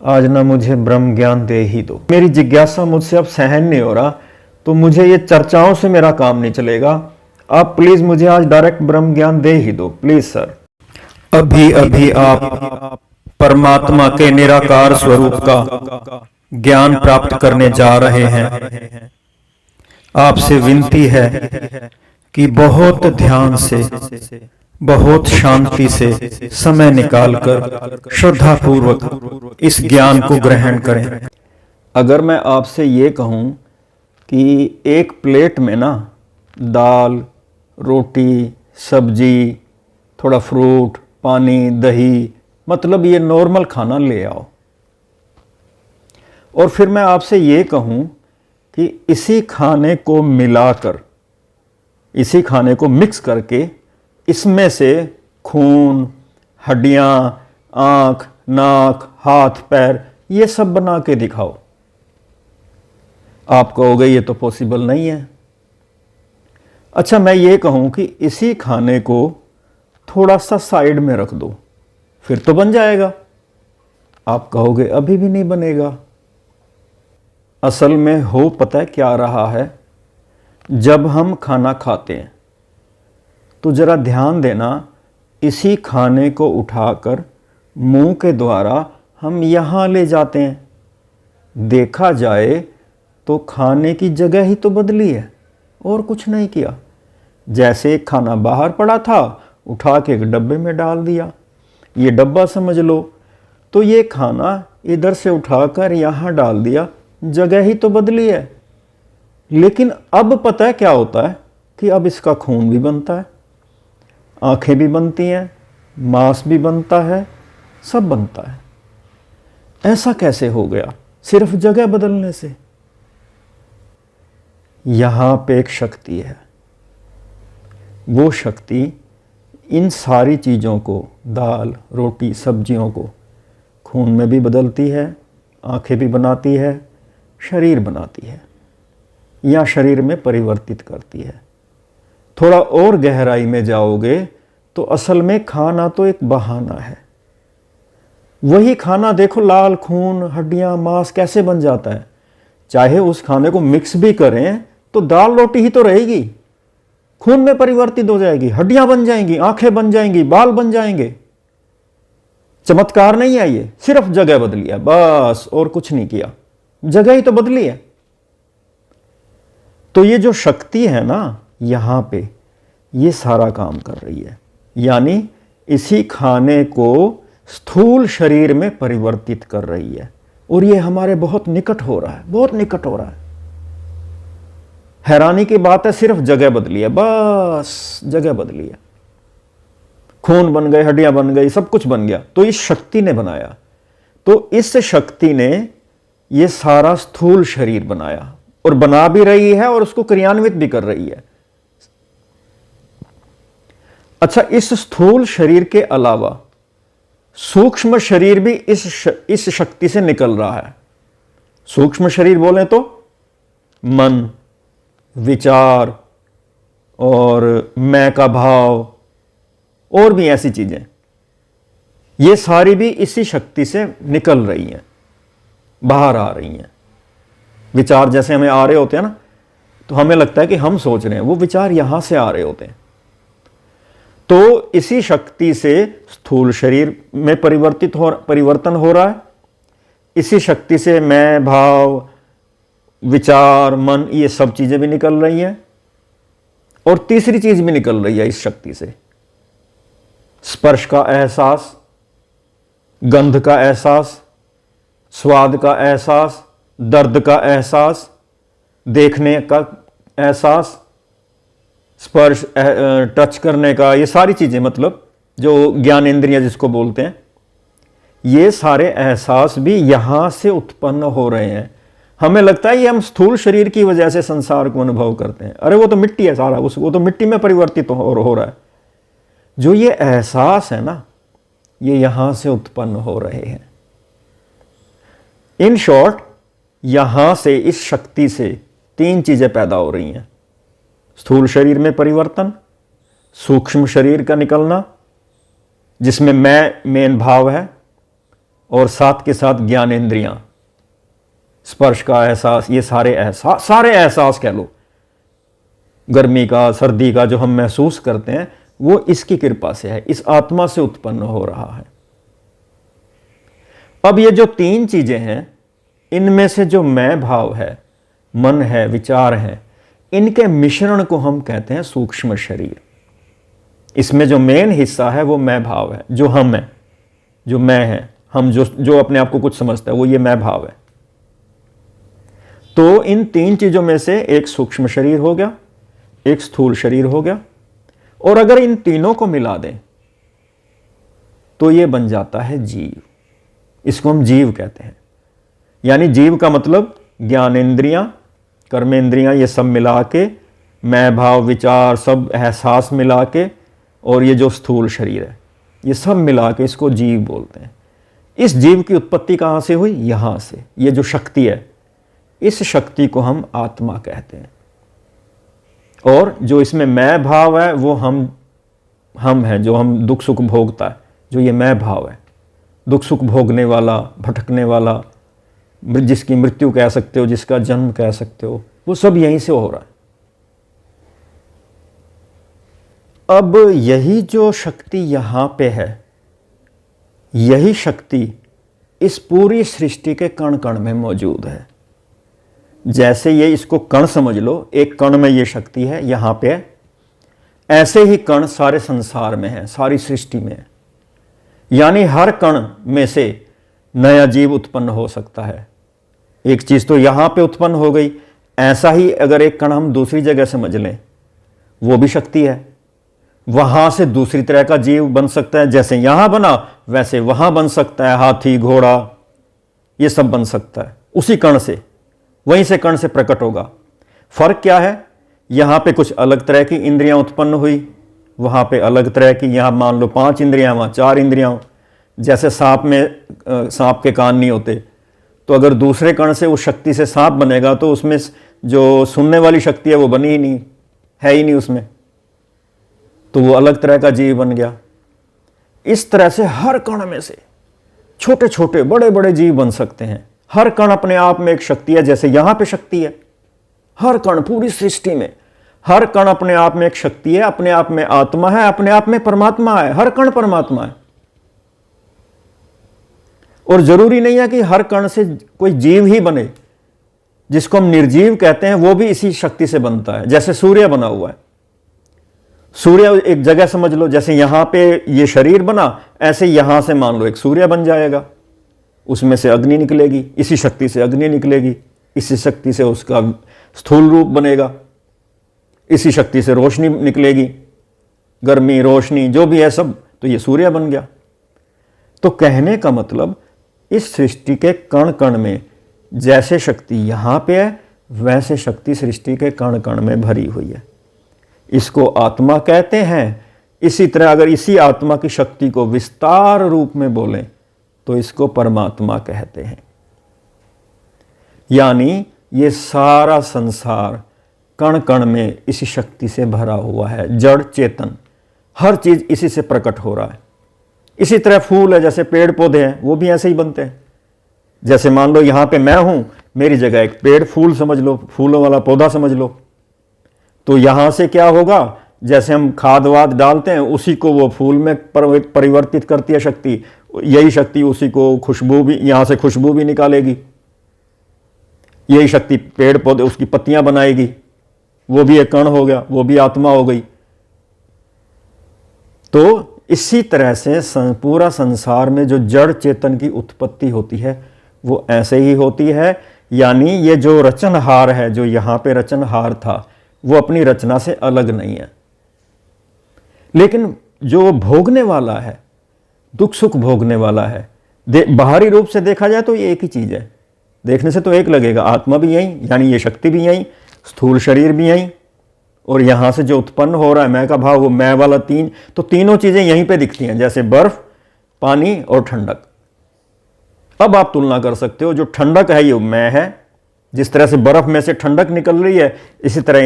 आज ना मुझे ब्रह्म ज्ञान दे ही दो। मेरी जिज्ञासा मुझसे अब सहन नहीं हो रहा, तो मुझे ये चर्चाओं से मेरा काम नहीं चलेगा। आप प्लीज मुझे आज डायरेक्ट ब्रह्म ज्ञान दे ही दो, प्लीज सर। अभी अभी आप परमात्मा के निराकार स्वरूप का ज्ञान प्राप्त करने जा रहे हैं। आपसे विनती है कि बहुत ध्यान से, बहुत शांति से समय निकालकर श्रद्धा पूर्वक इस ज्ञान को ग्रहण करें। अगर मैं आपसे ये कहूं कि एक प्लेट में ना दाल, रोटी, सब्जी, थोड़ा फ्रूट, पानी, दही, मतलब ये नॉर्मल खाना ले आओ, और फिर मैं आपसे ये कहूं कि इसी खाने को मिलाकर, इसी खाने को मिक्स करके इसमें से खून, हड्डियां, आँख, नाक, हाथ, पैर, ये सब बना के दिखाओ। आप कहोगे ये तो पॉसिबल नहीं है। अच्छा, मैं ये कहूं कि इसी खाने को थोड़ा सा साइड में रख दो, फिर तो बन जाएगा। आप कहोगे अभी भी नहीं बनेगा। असल में हो पता है क्या रहा है, जब हम खाना खाते हैं तो जरा ध्यान देना, इसी खाने को उठाकर मुंह के द्वारा हम यहाँ ले जाते हैं। देखा जाए तो खाने की जगह ही तो बदली है और कुछ नहीं किया। जैसे एक खाना बाहर पड़ा था, उठा के एक डब्बे में डाल दिया, ये डब्बा समझ लो। तो ये खाना इधर से उठाकर यहाँ डाल दिया, जगह ही तो बदली है। लेकिन अब पता है क्या होता है कि अब इसका खून भी बनता है, आंखें भी बनती हैं, मांस भी बनता है, सब बनता है। ऐसा कैसे हो गया? सिर्फ जगह बदलने से। यहां पे एक शक्ति है, वो शक्ति इन सारी चीज़ों को, दाल, रोटी, सब्जियों को खून में भी बदलती है, आंखें भी बनाती है, शरीर बनाती है, या शरीर में परिवर्तित करती है। थोड़ा और गहराई में जाओगे तो असल में खाना तो एक बहाना है। वही खाना देखो, लाल खून, हड्डियां, मांस कैसे बन जाता है। चाहे उस खाने को मिक्स भी करें तो दाल रोटी ही तो रहेगी, खून में परिवर्तित हो जाएगी, हड्डियां बन जाएंगी, आंखें बन जाएंगी, बाल बन जाएंगे। चमत्कार नहीं है ये, सिर्फ जगह बदली है बस, और कुछ नहीं किया, जगह ही तो बदली है। तो ये जो शक्ति है ना यहां पे, ये सारा काम कर रही है। यानी इसी खाने को स्थूल शरीर में परिवर्तित कर रही है, और ये हमारे बहुत निकट हो रहा है, बहुत निकट हो रहा है। हैरानी की बात है, सिर्फ जगह बदली है बस, जगह बदली है। खून बन गए, हड्डियां बन गई, सब कुछ बन गया। तो इस शक्ति ने बनाया, तो इस शक्ति ने ये सारा स्थूल शरीर बनाया, और बना भी रही है और उसको क्रियान्वित भी कर रही है। अच्छा, इस स्थूल शरीर के अलावा सूक्ष्म शरीर भी इस शक्ति से निकल रहा है। सूक्ष्म शरीर बोले तो मन, विचार और मैं का भाव, और भी ऐसी चीजें, ये सारी भी इसी शक्ति से निकल रही हैं, बाहर आ रही हैं। विचार जैसे हमें आ रहे होते हैं ना, तो हमें लगता है कि हम सोच रहे हैं, वो विचार यहां से आ रहे होते हैं। तो इसी शक्ति से स्थूल शरीर में परिवर्तन हो रहा है। इसी शक्ति से मैं, भाव, विचार, मन, ये सब चीजें भी निकल रही हैं। और तीसरी चीज भी निकल रही है इस शक्ति से, स्पर्श का एहसास, गंध का एहसास, स्वाद का एहसास, दर्द का एहसास, देखने का एहसास, स्पर्श, टच करने का, ये सारी चीजें, मतलब जो ज्ञानेंद्रियां जिसको बोलते हैं, ये सारे एहसास भी यहां से उत्पन्न हो रहे हैं। हमें लगता है ये हम स्थूल शरीर की वजह से संसार को अनुभव करते हैं। अरे वो तो मिट्टी है सारा, वो तो मिट्टी में परिवर्तित हो रहा है। जो ये एहसास है ना, ये यहां से उत्पन्न हो रहे हैं। इन शॉर्ट, यहां से, इस शक्ति से तीन चीजें पैदा हो रही हैं। स्थूल शरीर में परिवर्तन, सूक्ष्म शरीर का निकलना जिसमें मैं मेन भाव है, और साथ के साथ ज्ञानेंद्रियां, स्पर्श का एहसास, ये सारे एहसास कह लो, गर्मी का, सर्दी का जो हम महसूस करते हैं, वो इसकी कृपा से है, इस आत्मा से उत्पन्न हो रहा है। अब ये जो तीन चीजें हैं, इनमें से जो मैं भाव है, मन है, विचार है, इनके मिश्रण को हम कहते हैं सूक्ष्म शरीर। इसमें जो मेन हिस्सा है वो मैं भाव है, जो हम है, जो मैं है, हम जो अपने आप को कुछ समझता है, वो ये मैं भाव है। तो इन तीन चीजों में से एक सूक्ष्म शरीर हो गया, एक स्थूल शरीर हो गया, और अगर इन तीनों को मिला दें तो ये बन जाता है जीव। इसको हम जीव कहते हैं। यानी जीव का मतलब ज्ञानेंद्रियां, कर्मेंद्रियां, ये सब मिला के, मैं भाव, विचार, सब एहसास मिला के, और ये जो स्थूल शरीर है, ये सब मिला के इसको जीव बोलते हैं। इस जीव की उत्पत्ति कहाँ से हुई? यहाँ से। ये जो शक्ति है, इस शक्ति को हम आत्मा कहते हैं। और जो इसमें मैं भाव है वो हम है, जो हम दुख सुख भोगता है, जो ये मैं भाव है, दुख सुख भोगने वाला, भटकने वाला, जिसकी मृत्यु कह सकते हो, जिसका जन्म कह सकते हो, वो सब यहीं से हो रहा है। अब यही जो शक्ति यहां पे है, यही शक्ति इस पूरी सृष्टि के कण कण में मौजूद है। जैसे ये, इसको कण समझ लो, एक कण में ये शक्ति है, यहां पे है, ऐसे ही कण सारे संसार में है, सारी सृष्टि में है। यानी हर कण में से नया जीव उत्पन्न हो सकता है। एक चीज तो यहां पे उत्पन्न हो गई, ऐसा ही अगर एक कण हम दूसरी जगह समझ लें, वो भी शक्ति है। वहां से दूसरी तरह का जीव बन सकता है, जैसे यहां बना वैसे वहां बन सकता है, हाथी, घोड़ा, ये सब बन सकता है उसी कण से, वहीं से कण से प्रकट होगा। फर्क क्या है? यहां पे कुछ अलग तरह की इंद्रियां उत्पन्न हुई, वहां पे अलग तरह की, यहां मान लो 5 इंद्रियां, वहां 4 इंद्रियां। जैसे सांप में सांप के कान नहीं होते, तो अगर दूसरे कण से उस शक्ति से सांप बनेगा तो उसमें जो सुनने वाली शक्ति है वो बनी ही नहीं, है ही नहीं उसमें, तो वो अलग तरह का जीव बन गया। इस तरह से हर कण में से छोटे छोटे बड़े बड़े जीव बन सकते हैं। हर कण अपने आप में एक शक्ति है, जैसे यहां पे शक्ति है। हर कण, पूरी सृष्टि में हर कण अपने आप में एक शक्ति है, अपने आप में आत्मा है, अपने आप में परमात्मा है। हर कण परमात्मा है। और जरूरी नहीं है कि हर कण से कोई जीव ही बने। जिसको हम निर्जीव कहते हैं वो भी इसी शक्ति से बनता है। जैसे सूर्य बना हुआ है, सूर्य एक जगह समझ लो, जैसे यहां पे ये शरीर बना, ऐसे यहां से मान लो एक सूर्य बन जाएगा, उसमें से अग्नि निकलेगी, इसी शक्ति से अग्नि निकलेगी, इसी शक्ति से उसका स्थूल रूप बनेगा, इसी शक्ति से रोशनी निकलेगी, गर्मी, रोशनी, जो भी है सब, तो ये सूर्य बन गया। तो कहने का मतलब, इस सृष्टि के कण कण में जैसे शक्ति यहां पे है, वैसे शक्ति सृष्टि के कण कण में भरी हुई है। इसको आत्मा कहते हैं। इसी तरह अगर इसी आत्मा की शक्ति को विस्तार रूप में बोलें तो इसको परमात्मा कहते हैं। यानी ये सारा संसार कण कण में इसी शक्ति से भरा हुआ है। जड़ चेतन हर चीज इसी से प्रकट हो रहा है। इसी तरह फूल है, जैसे पेड़ पौधे हैं, वो भी ऐसे ही बनते हैं। जैसे मान लो यहां पे मैं हूं, मेरी जगह एक पेड़, फूल समझ लो, फूलों वाला पौधा समझ लो, तो यहां से क्या होगा, जैसे हम खाद वाद डालते हैं, उसी को वो फूल में परिवर्तित करती है शक्ति। यही शक्ति उसी को खुशबू भी, यहां से खुशबू भी निकालेगी। यही शक्ति पेड़ पौधे, उसकी पत्तियां बनाएगी, वो भी एक कण हो गया, वो भी आत्मा हो गई। तो इसी तरह से पूरा संसार में जो जड़ चेतन की उत्पत्ति होती है वो ऐसे ही होती है। यानी ये जो रचनहार है, जो यहां पे रचनहार था, वो अपनी रचना से अलग नहीं है। लेकिन जो भोगने वाला है, दुख सुख भोगने वाला है, बाहरी रूप से देखा जाए तो ये एक ही चीज है। देखने से तो एक लगेगा, आत्मा भी यही, यानी ये शक्ति भी यही, स्थूल शरीर भी यही, और यहां से जो उत्पन्न हो रहा है मैं का भाव, वो मैं वाला तो तीनों चीजें यहीं पे दिखती हैं, जैसे बर्फ, पानी और ठंडक। अब आप तुलना कर सकते हो, जो ठंडक है ये मैं है, जिस तरह से बर्फ में से ठंडक निकल रही है, इसी तरह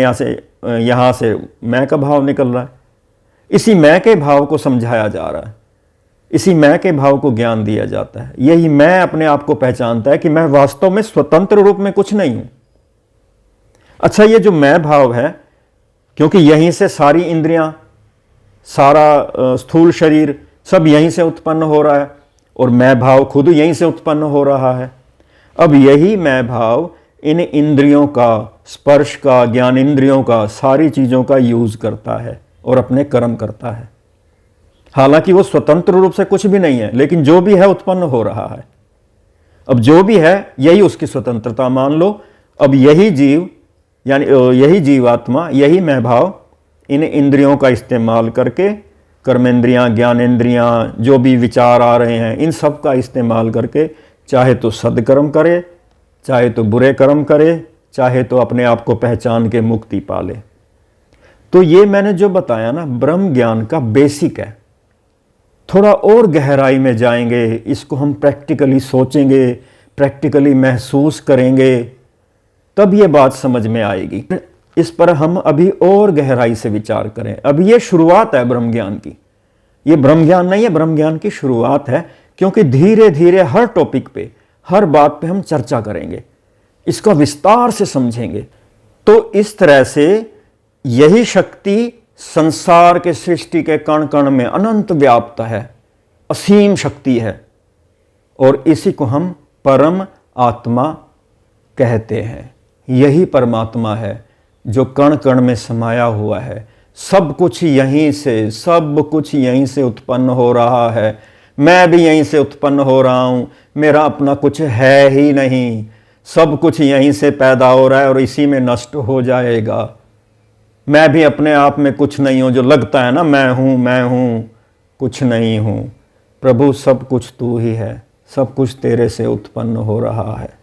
यहां से मैं का भाव निकल रहा है। इसी मैं के भाव को समझाया जा रहा है इसी मैं के भाव को ज्ञान दिया जाता है। यही मैं अपने आप को पहचानता है कि मैं वास्तव में स्वतंत्र रूप में कुछ नहीं हूं। अच्छा, ये जो मैं भाव है, क्योंकि यहीं से सारी इंद्रियां, सारा स्थूल शरीर सब यहीं से उत्पन्न हो रहा है, और मैं भाव खुद यहीं से उत्पन्न हो रहा है। अब यही मैं भाव इन इंद्रियों का, स्पर्श का, ज्ञान इंद्रियों का, सारी चीज़ों का यूज करता है और अपने कर्म करता है। हालांकि वो स्वतंत्र रूप से कुछ भी नहीं है, लेकिन जो भी है उत्पन्न हो रहा है। अब जो भी है यही उसकी स्वतंत्रता मान लो। अब यही जीव, यानी यही जीवात्मा, यही मैं भाव इन इंद्रियों का इस्तेमाल करके, कर्मेंद्रियां, ज्ञानेंद्रियां, जो भी विचार आ रहे हैं, इन सब का इस्तेमाल करके चाहे तो सदकर्म करे, चाहे तो बुरे कर्म करे, चाहे तो अपने आप को पहचान के मुक्ति पाले। तो ये मैंने जो बताया ना, ब्रह्म ज्ञान का बेसिक है। थोड़ा और गहराई में जाएंगे, इसको हम प्रैक्टिकली सोचेंगे, प्रैक्टिकली महसूस करेंगे, तब ये बात समझ में आएगी। इस पर हम अभी और गहराई से विचार करें। अभी ये शुरुआत है ब्रह्म ज्ञान की। ये ब्रह्म ज्ञान नहीं है, ब्रह्म ज्ञान की शुरुआत है, क्योंकि धीरे धीरे हर टॉपिक पे, हर बात पे हम चर्चा करेंगे, इसका विस्तार से समझेंगे। तो इस तरह से यही शक्ति संसार के, सृष्टि के कण कण में अनंत व्याप्त है, असीम शक्ति है, और इसी को हम परम आत्मा कहते हैं। यही परमात्मा है जो कण कण में समाया हुआ है। सब कुछ यहीं से, सब कुछ यहीं से उत्पन्न हो रहा है। मैं भी यहीं से उत्पन्न हो रहा हूं, मेरा अपना कुछ है ही नहीं। सब कुछ यहीं से पैदा हो रहा है और इसी में नष्ट हो जाएगा। मैं भी अपने आप में कुछ नहीं हूं। जो लगता है ना मैं हूं, कुछ नहीं हूं। प्रभु, सब कुछ तू ही है, सब कुछ तेरे से उत्पन्न हो रहा है।